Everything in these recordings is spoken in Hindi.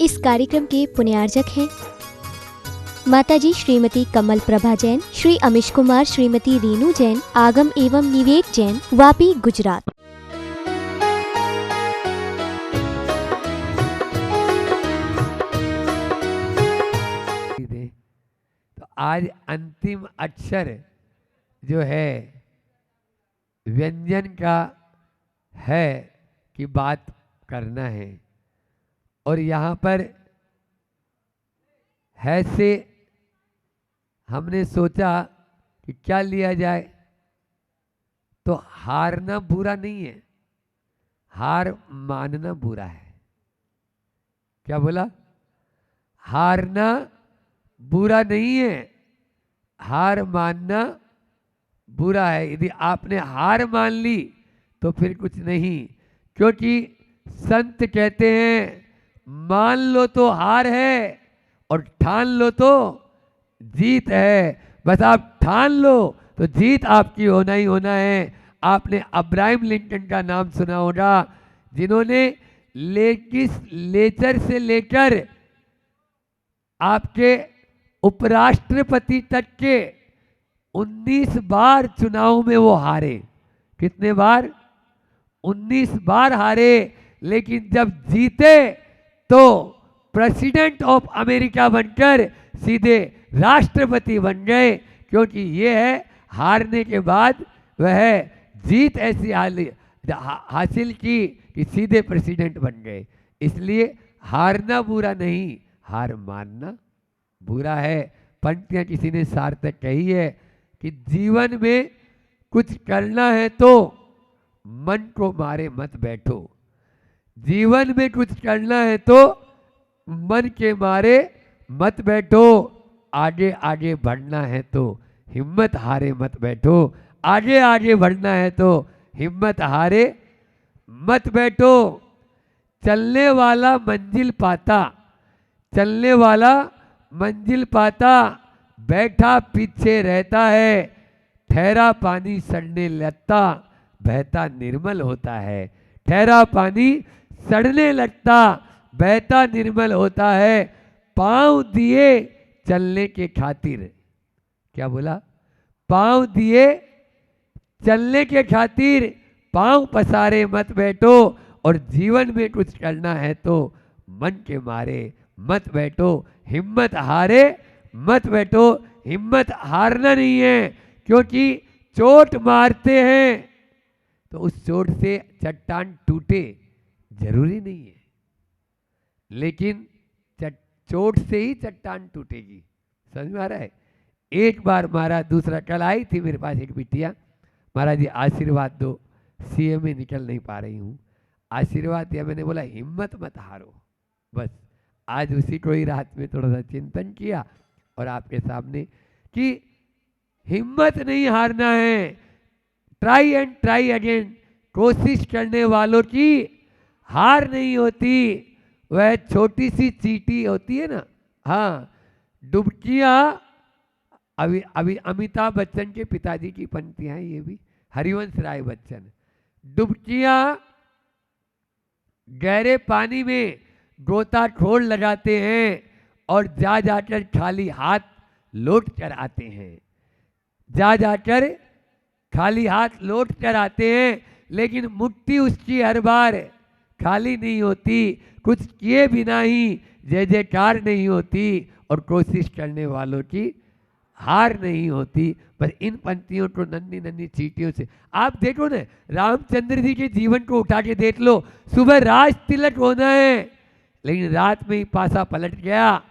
इस कार्यक्रम के पुण्यार्जक हैं माताजी श्रीमती कमल प्रभा जैन, श्री अमिश कुमार, श्रीमती रीनू जैन, आगम एवं निवेक जैन, वापी, गुजरात। तो आज अंतिम अक्षर जो है व्यंजन का है कि बात करना है, और यहाँ पर है से हमने सोचा कि क्या लिया जाए। तो हारना बुरा नहीं है, हार मानना बुरा है। क्या बोला? हारना बुरा नहीं है, हार मानना बुरा है। यदि आपने हार मान ली तो फिर कुछ नहीं, क्योंकि संत कहते हैं मान लो तो हार है और ठान लो तो जीत है। बस आप ठान लो तो जीत आपकी होना ही होना है। आपने अब्राहम लिंकन का नाम सुना होगा, जिन्होंने लेजिस्लेचर से लेकर आपके उपराष्ट्रपति तक के 19 बार चुनाव में वो हारे। कितने बार? 19 बार हारे, लेकिन जब जीते तो प्रेसिडेंट ऑफ अमेरिका बनकर सीधे राष्ट्रपति बन गए, क्योंकि ये है हारने के बाद वह जीत ऐसी हासिल की कि सीधे प्रेसिडेंट बन गए। इसलिए हारना बुरा नहीं, हार मानना बुरा है। पंक्तियां किसी ने सार्थक कही है कि जीवन में कुछ करना है तो मन को मारे मत बैठो। जीवन में कुछ करना है तो मन के मारे मत बैठो। आगे आगे बढ़ना है तो हिम्मत हारे मत बैठो। आगे आगे बढ़ना है तो हिम्मत हारे मत बैठो। चलने वाला मंजिल पाता, चलने वाला मंजिल पाता, बैठा पीछे रहता है। ठहरा पानी सड़ने लगता, बहता निर्मल होता है। ठहरा पानी सड़ने लगता, बहता निर्मल होता है। पांव दिए चलने के खातिर। क्या बोला? पांव दिए चलने के खातिर, पांव पसारे मत बैठो। और जीवन में कुछ करना है तो मन के मारे मत बैठो। हिम्मत हारे मत बैठो। हिम्मत हारना नहीं है, क्योंकि चोट मारते हैं तो उस चोट से चट्टान टूटे जरूरी नहीं है, लेकिन चोट से ही चट्टान टूटेगी। समझ में आ रहा है? एक बार महाराज, दूसरा कल आई थी मेरे पास एक बिटिया, महाराज जी आशीर्वाद दो, सीए में निकल नहीं पा रही हूँ, आशीर्वाद दिया। मैंने बोला हिम्मत मत हारो। बस आज उसी को ही रात में थोड़ा सा चिंतन किया और आपके सामने कि हिम्मत नहीं हारना है। Try and try again. कोशिश करने वालों की हार नहीं होती। वह छोटी सी चींटी होती है ना, हाँ, डुबकियां। अभी अमिताभ बच्चन के पिताजी की पंक्तियां हैं ये भी, हरिवंश राय बच्चन। डुबकियां गहरे पानी में गोताखोर लगाते हैं और जा जाकर खाली हाथ लौट कर आते हैं। जा जाकर खाली हाथ लौट कर आते हैं, लेकिन मुट्ठी उसकी हर बार खाली नहीं होती। कुछ किए बिना ही जय जयकार नहीं होती, और कोशिश करने वालों की हार नहीं होती। बस इन पंक्तियों को नन्ही नन्ही चींटियों से आप देखो ना, रामचंद्र जी के जीवन को उठा के देख लो। सुबह राज तिलक होना है, लेकिन रात में ही पासा पलट गया,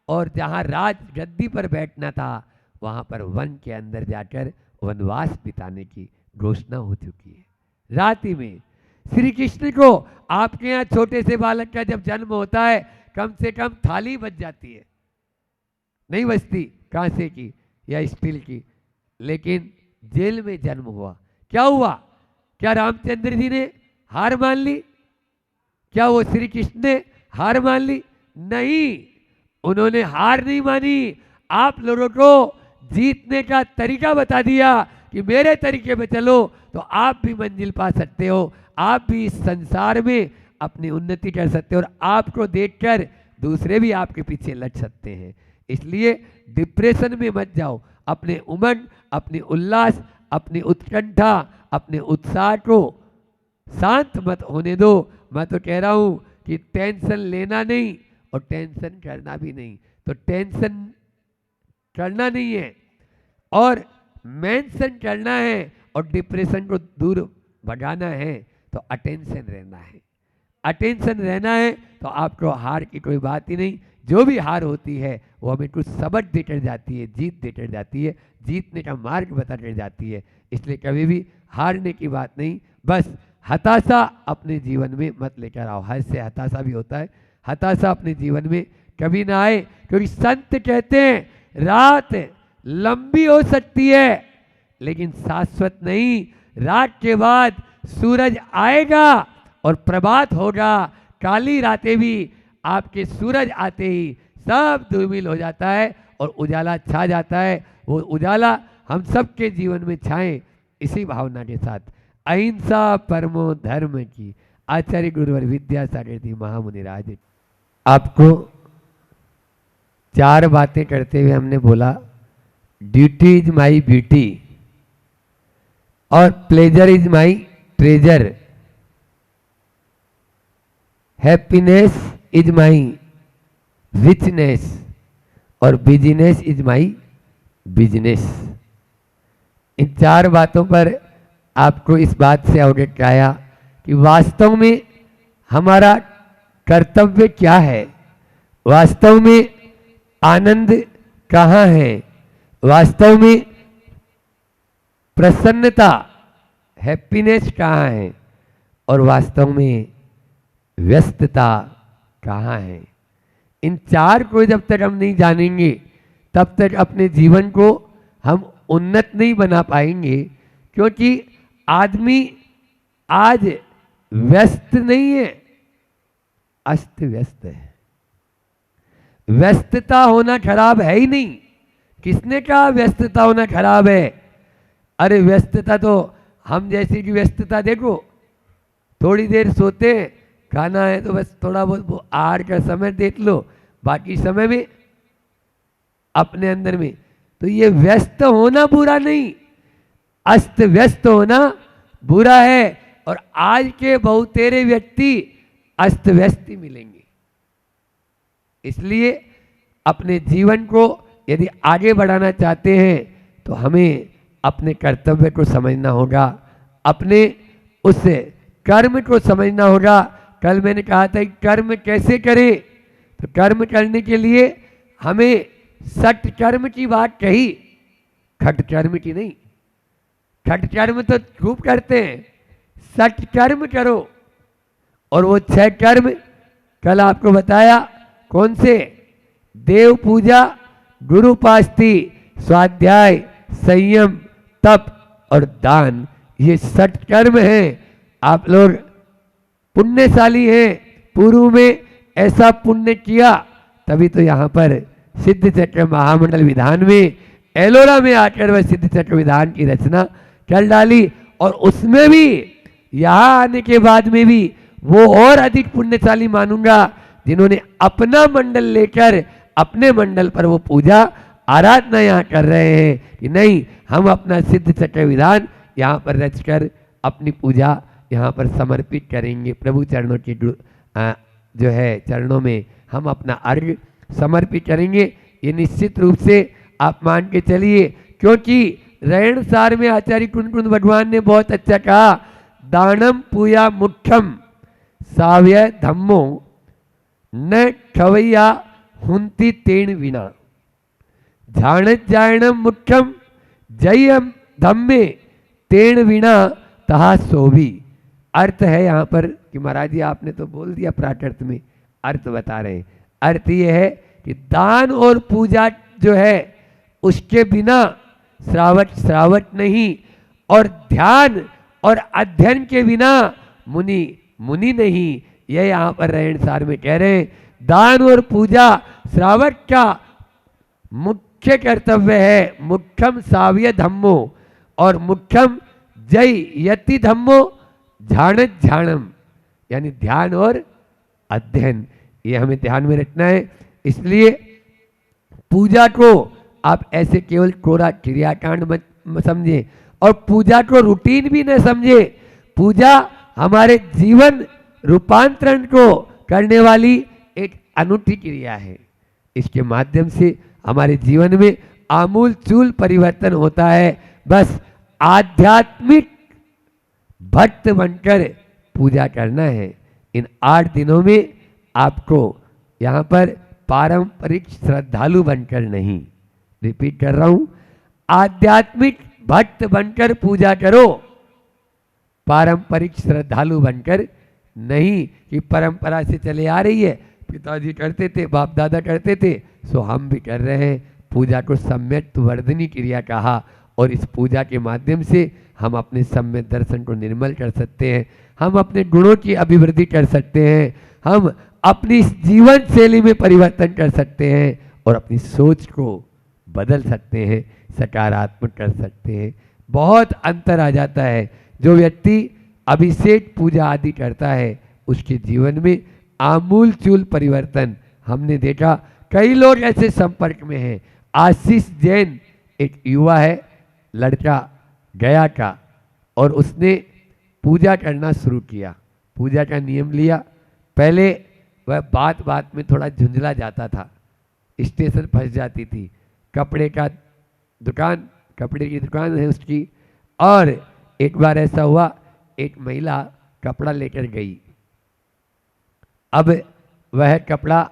और जहाँ राज गद्दी पर बैठना था वहाँ पर वन के अंदर जाकर वनवास बिताने की घोषणा हो चुकी है। रात ही में श्री कृष्ण को, आपके यहाँ छोटे से बालक का जब जन्म होता है कम से कम थाली बच जाती है, नहीं बचती, कांसे की या स्टील की। लेकिन जेल में जन्म हुआ, क्या हुआ? क्या रामचंद्र जी ने हार मान ली? क्या वो श्री कृष्ण ने हार मान ली? नहीं, उन्होंने हार नहीं मानी। आप लोगों को जीतने का तरीका बता दिया कि मेरे तरीके पे चलो तो आप भी मंजिल पा सकते हो, आप भी इस संसार में अपनी उन्नति कर सकते हो। और आपको देखकर दूसरे भी आपके पीछे लट सकते हैं। इसलिए डिप्रेशन में मत जाओ। अपने उमंग, अपनी उल्लास, अपनी उत्कंठा, अपने उत्साह को शांत मत होने दो। मैं तो कह रहा हूं कि टेंशन लेना नहीं और टेंशन करना भी नहीं। तो टेंशन करना नहीं है और मेंशन करना है और डिप्रेशन को दूर भगाना है तो अटेंशन रहना है। अटेंशन रहना है तो आपको हार की कोई बात ही नहीं। जो भी हार होती है वो हमें कुछ सबक देकर जाती है, जीत देकर जाती है, जीतने का मार्ग बताकर जाती है। इसलिए कभी भी हारने की बात नहीं। बस हताशा अपने जीवन में मत लेकर आओ। हर से हताशा भी होता है, हताशा अपने जीवन में कभी ना आए, क्योंकि संत कहते हैं रात लंबी हो सकती है लेकिन शाश्वत नहीं। रात के बाद सूरज आएगा और प्रभात होगा। काली रातें भी आपके सूरज आते ही सब धूमिल हो जाता है और उजाला छा जाता है। वो उजाला हम सबके जीवन में छाए, इसी भावना के साथ। अहिंसा परमो धर्म की आचार्य गुरुवर विद्यासागर जी महामुनि राज। आपको 4 बातें करते हुए हमने बोला ड्यूटी इज माई ब्यूटी और pleasure is my treasure, happiness is my richness और बिजनेस इज माई बिजनेस। इन 4 बातों पर आपको इस बात से अवगत कराया कि वास्तव में हमारा कर्तव्य क्या है, वास्तव में आनंद कहाँ है, वास्तव में प्रसन्नता हैप्पीनेस कहाँ है और वास्तव में व्यस्तता कहाँ है। इन 4 को जब तक हम नहीं जानेंगे तब तक अपने जीवन को हम उन्नत नहीं बना पाएंगे। क्योंकि आदमी आज व्यस्त नहीं है, अस्त व्यस्त है। व्यस्तता होना खराब है ही नहीं। किसने कहा व्यस्तता होना खराब है? अरे व्यस्तता तो हम जैसी की व्यस्तता देखो, थोड़ी देर सोते हैं, खाना है तो बस थोड़ा बहुत आहार का समय देख लो, बाकी समय में अपने अंदर में। तो ये व्यस्त होना बुरा नहीं, अस्त व्यस्त होना बुरा है। और आज के बहुतेरे व्यक्ति अस्त व्यस्त ही मिलेंगे। इसलिए अपने जीवन को यदि आगे बढ़ाना चाहते हैं तो हमें अपने कर्तव्य को समझना होगा, अपने उस कर्म को समझना होगा। कल मैंने कहा था कि कर्म कैसे करें, तो कर्म करने के लिए हमें सट कर्म की बात कही, खट कर्म की नहीं। खट कर्म तो खूब करते हैं, सट कर्म करो। और वो 6 कर्म कल आपको बताया कौन से? देव पूजा, गुरु पास्ती, स्वाध्याय, संयम, तप और दान। ये 6 कर्म हैं। आप लोग पुण्यशाली हैं, पूर्व में ऐसा पुण्य किया तभी तो यहाँ पर सिद्ध चक्र महामंडल विधान में एलोरा में आकर वह सिद्ध चक्र विधान की रचना कर डाली। और उसमें भी यहाँ आने के बाद में भी वो और अधिक पुण्यशाली मानूंगा जिन्होंने अपना मंडल लेकर अपने मंडल पर वो पूजा आराधना यहाँ कर रहे हैं कि नहीं, हम अपना सिद्ध चक्र विधान यहाँ पर रचकर अपनी पूजा यहाँ पर समर्पित करेंगे। प्रभु चरणों की जो है चरणों में हम अपना अर्घ समर्पित करेंगे। ये निश्चित रूप से आप मान के चलिए, क्योंकि रहन सार में आचार्य कुंकुन भगवान ने बहुत अच्छा कहा, दानम पूया मुख्यम साव्य धम्मो न खवैया हुंती तेन विना, झाणत जायणम मुख्यम जयम धम्मे तेन विना तहा सोभी। अर्थ है यहाँ पर कि महाराज जी आपने तो बोल दिया, प्राकृत में अर्थ बता रहे हैं। अर्थ ये है कि दान और पूजा जो है उसके बिना श्रावट नहीं, और ध्यान और अध्ययन के बिना मुनि नहीं। ये यहाँ पर रहन सार में कह रहे हैं, दान और पूजा श्रावट का मुख्य कर्तव्य है। मुख्यम साव्य धम्मो और मुख्यम जय यति धम्मो झाणत झाणम, यानी ध्यान और अध्ययन। ये हमें ध्यान में रखना है। इसलिए पूजा को आप ऐसे केवल कोरा क्रियाकांड मत समझे और पूजा को रूटीन भी न समझे। पूजा हमारे जीवन रूपांतरण को करने वाली एक अनूठी क्रिया है। इसके माध्यम से हमारे जीवन में आमूल चूल परिवर्तन होता है। बस आध्यात्मिक भक्त बनकर पूजा करना है। इन 8 दिनों में आपको यहाँ पर पारंपरिक श्रद्धालु बनकर नहीं, रिपीट कर रहा हूं, आध्यात्मिक भक्त बनकर पूजा करो, पारंपरिक श्रद्धालु बनकर नहीं कि परंपरा से चले आ रही है, पिताजी करते थे, बाप दादा करते थे, सो हम भी कर रहे हैं। पूजा को सम्यक वर्धनी क्रिया कहा और इस पूजा के माध्यम से हम अपने सम्यक दर्शन को निर्मल कर सकते हैं, हम अपने गुणों की अभिवृद्धि कर सकते हैं, हम अपनी जीवन शैली में परिवर्तन कर सकते हैं और अपनी सोच को बदल सकते हैं, सकारात्मक कर सकते हैं। बहुत अंतर आ जाता है। जो व्यक्ति अभिषेक पूजा आदि करता है उसके जीवन में आमूल चूल परिवर्तन हमने देखा। कई लोग ऐसे संपर्क में हैं। आशीष जैन एक युवा है, लड़का गया का, और उसने पूजा करना शुरू किया, पूजा का नियम लिया। पहले वह बात बात में थोड़ा झुंझला जाता था, स्टेशन फंस जाती थी, कपड़े की दुकान है उसकी, और एक बार ऐसा हुआ एक महिला कपड़ा लेकर गई। अब वह कपड़ा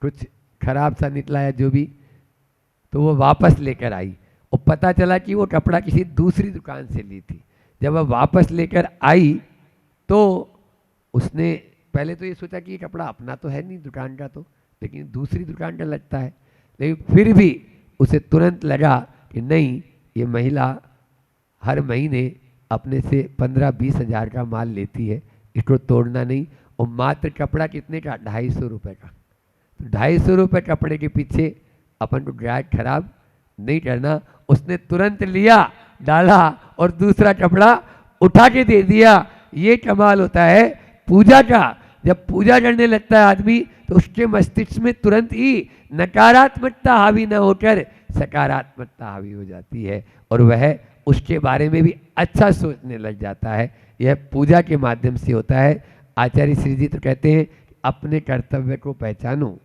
कुछ खराब सा निकला है जो भी, तो वो वापस लेकर आई और पता चला कि वो कपड़ा किसी दूसरी दुकान से ली थी। जब वह वापस लेकर आई तो उसने पहले तो ये सोचा कि ये कपड़ा अपना तो है नहीं दुकान का, तो लेकिन दूसरी दुकान का लगता है। लेकिन फिर भी उसे तुरंत लगा कि नहीं, ये महिला हर महीने अपने से 15-20 हज़ार का माल लेती है, इसको तोड़ना नहीं। और मात्र कपड़ा कितने का? 250 रुपये का। तो 250 रुपये कपड़े के पीछे अपन को ग्राहक खराब नहीं करना। उसने तुरंत लिया, डाला और दूसरा कपड़ा उठा के दे दिया। ये कमाल होता है पूजा का। जब पूजा करने लगता है आदमी तो उसके मस्तिष्क में तुरंत ही नकारात्मकता हावी न होकर सकारात्मकता हावी हो जाती है और वह उसके बारे में भी अच्छा सोचने लग जाता है। यह पूजा के माध्यम से होता है। आचार्य श्री जी तो कहते हैं अपने कर्तव्य को पहचानो।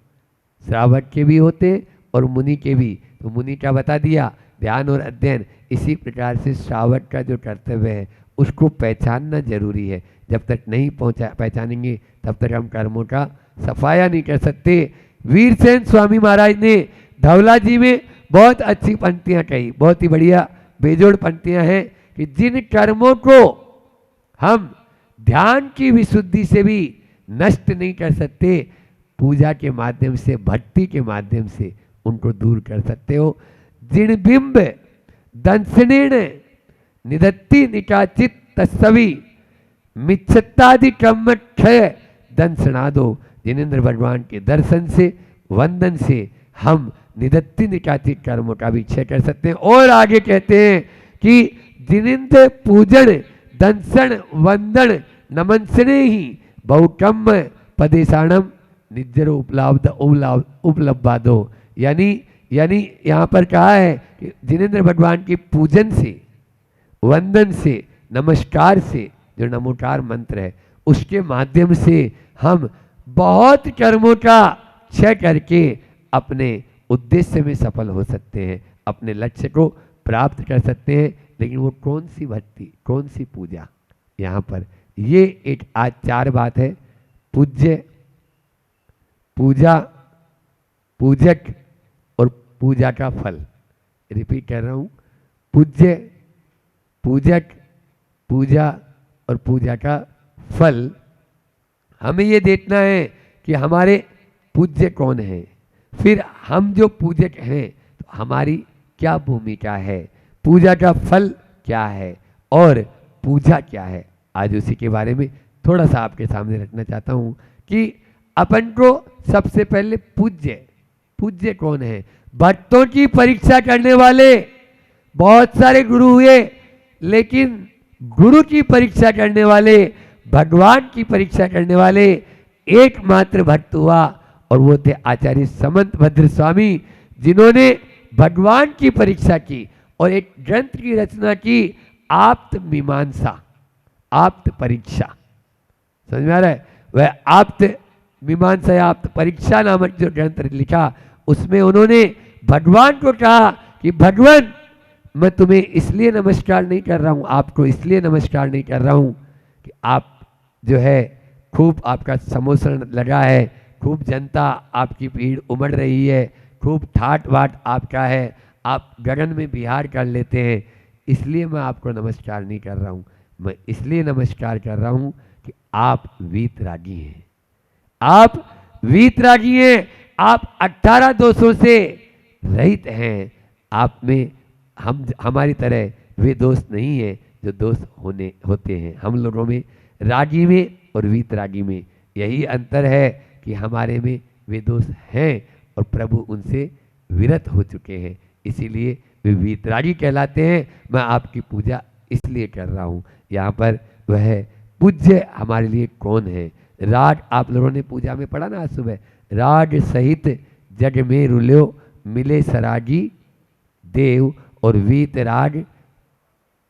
श्रावक के भी होते और मुनि के भी। तो मुनि का बता दिया, ध्यान और अध्ययन। इसी प्रकार से श्रावक का जो कर्तव्य है उसको पहचानना जरूरी है। जब तक नहीं पहचानेंगे तब तक हम कर्मों का सफाया नहीं कर सकते। वीरसेन स्वामी महाराज ने धवला जी में बहुत अच्छी पंक्तियां कही, बहुत ही बढ़िया बेजोड़ पंक्तियां हैं कि जिन कर्मों को हम ध्यान की विशुद्धि से भी नष्ट नहीं कर सकते, पूजा के माध्यम से, भक्ति के माध्यम से उनको दूर कर सकते हो। जिन बिंब दंसनेण निदत्ति निकाचित तस्वी मिच्छतादि क्रम क्षय दंसनादो। जिनेंद्र भगवान के दर्शन से, वंदन से हम निदत्ति निकाचित कर्मों का भी क्षय कर सकते हैं। और आगे कहते हैं कि जिनेंद्र पूजन दंसन वंदन नमनसने ही बहुकम पदेशाणम निज्जर उपलब्धादो। यानी यहाँ पर कहा है कि जिनेंद्र भगवान के पूजन से, वंदन से, नमस्कार से, जो नमोकार मंत्र है उसके माध्यम से हम बहुत कर्मों का क्षय करके अपने उद्देश्य में सफल हो सकते हैं, अपने लक्ष्य को प्राप्त कर सकते हैं। लेकिन वो कौन सी भक्ति, कौन सी पूजा? यहाँ पर ये एक आज 4 बात है। पूज्य, पूजा, पूजक और पूजा का फल। रिपीट कर रहा हूँ, पूज्य, पूजक, पूजा और पूजा का फल। हमें ये देखना है कि हमारे पूज्य कौन है, फिर हम जो पूजक हैं तो हमारी क्या भूमिका है, पूजा का फल क्या है और पूजा क्या है। आज उसी के बारे में थोड़ा सा आपके सामने रखना चाहता हूँ कि अपन को सबसे पहले पूज्य कौन है। भक्तों की परीक्षा करने वाले बहुत सारे गुरु हुए, लेकिन गुरु की परीक्षा करने वाले, भगवान की परीक्षा करने वाले एकमात्र भक्त हुआ और वो थे आचार्य समंत भद्र स्वामी, जिन्होंने भगवान की परीक्षा की और एक ग्रंथ की रचना की, आप्त मीमांसा, आप्त परीक्षा। समझ में आ रहा है? वह आप्त मीमांसा या आप्त परीक्षा नामक जो ग्रंथ लिखा, उसमें उन्होंने भगवान को कहा कि भगवान, मैं तुम्हें इसलिए नमस्कार नहीं कर रहा हूँ, आपको इसलिए नमस्कार नहीं कर रहा हूँ कि आप जो है खूब आपका समोसन लगा है, खूब जनता आपकी भीड़ उमड़ रही है, खूब ठाट बाट आपका है, आप गगन में विहार कर लेते हैं, इसलिए मैं आपको नमस्कार नहीं कर रहा हूँ। मैं इसलिए नमस्कार कर रहा हूँ कि आप वीतरागी हैं, आप वीतरागी हैं, आप 18 दोषों से रहित हैं। आप में हमारी तरह वे दोष नहीं है जो दोष होते हैं हम लोगों में, रागी में और वीतरागी में। यही अंतर है कि हमारे में वे दोष हैं और प्रभु उनसे विरत हो चुके हैं, इसीलिए वे वीतरागी कहलाते हैं। मैं आपकी पूजा इसलिए कर रहा हूँ। यहाँ पर वह पूज्य हमारे लिए कौन है? राग आप लोगों ने पूजा में पढ़ा ना आज सुबह, राग सहित जग में रुल्यो मिले सरागी देव, और वीतराग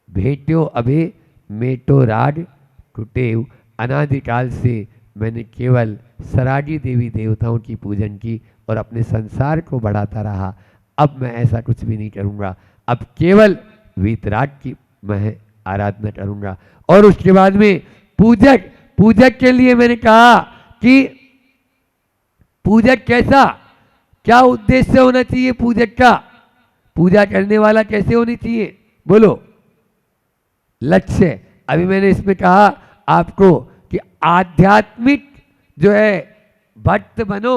भेट्यो अभे मेटो राग कुटेव। अनादिकाल से मैंने केवल सरागी देवी देवताओं की पूजन की और अपने संसार को बढ़ाता रहा। अब मैं ऐसा कुछ भी नहीं करूँगा, अब केवल वीतराग की मैं आराधना करूँगा। और उसके बाद में पूजक के लिए मैंने कहा कि पूजक कैसा, क्या उद्देश्य होना चाहिए पूजक का, पूजा करने वाला कैसे होनी चाहिए, बोलो लक्ष्य। अभी मैंने इसमें कहा आपको कि आध्यात्मिक जो है भक्त बनो,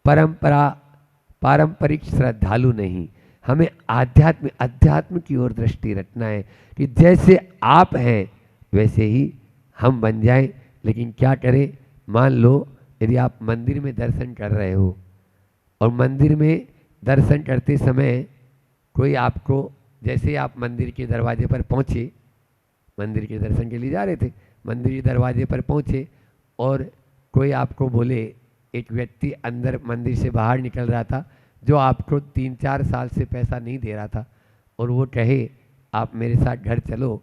पारंपरिक श्रद्धालु नहीं। हमें अध्यात्म की ओर दृष्टि रखना है कि जैसे आप हैं वैसे ही हम बन जाएं। लेकिन क्या करें, मान लो यदि आप मंदिर में दर्शन कर रहे हो और मंदिर में दर्शन करते समय कोई आपको, जैसे आप मंदिर के दरवाजे पर पहुँचे, मंदिर के दर्शन के लिए जा रहे थे, मंदिर के दरवाजे पर पहुँचे और कोई आपको बोले, एक व्यक्ति अंदर मंदिर से बाहर निकल रहा था जो आपको 3-4 साल से पैसा नहीं दे रहा था, और वो कहे आप मेरे साथ घर चलो,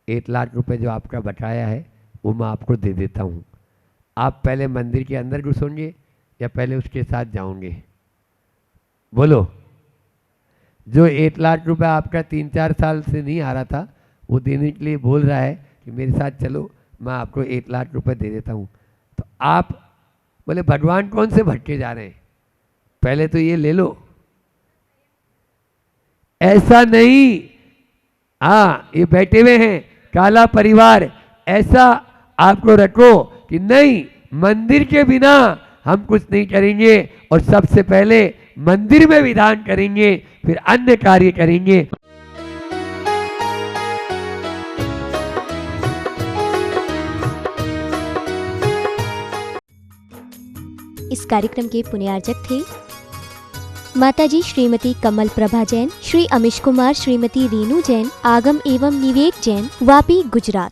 1 लाख रुपए जो आपका बकाया है वो मैं आपको दे देता हूँ। आप पहले मंदिर के अंदर घुसोगे या पहले उसके साथ जाओगे, बोलो? जो 1 लाख रुपए आपका 3-4 साल से नहीं आ रहा था वो देने के लिए बोल रहा है कि मेरे साथ चलो, मैं आपको 1 लाख रुपए दे देता हूँ, तो आप बोले भगवान कौन से भटके जा रहे हैं, पहले तो ये ले लो। ऐसा नहीं, हाँ ये बैठे हुए हैं काला परिवार, ऐसा आपको रखो कि नहीं, मंदिर के बिना हम कुछ नहीं करेंगे, और सबसे पहले मंदिर में विधान करेंगे, फिर अन्य कार्य करेंगे। इस कार्यक्रम के पुण्यार्चक थे माताजी श्रीमती कमल प्रभा जैन, श्री अमिश कुमार, श्रीमती रीनू जैन, आगम एवं निवेक जैन, वापी, गुजरात।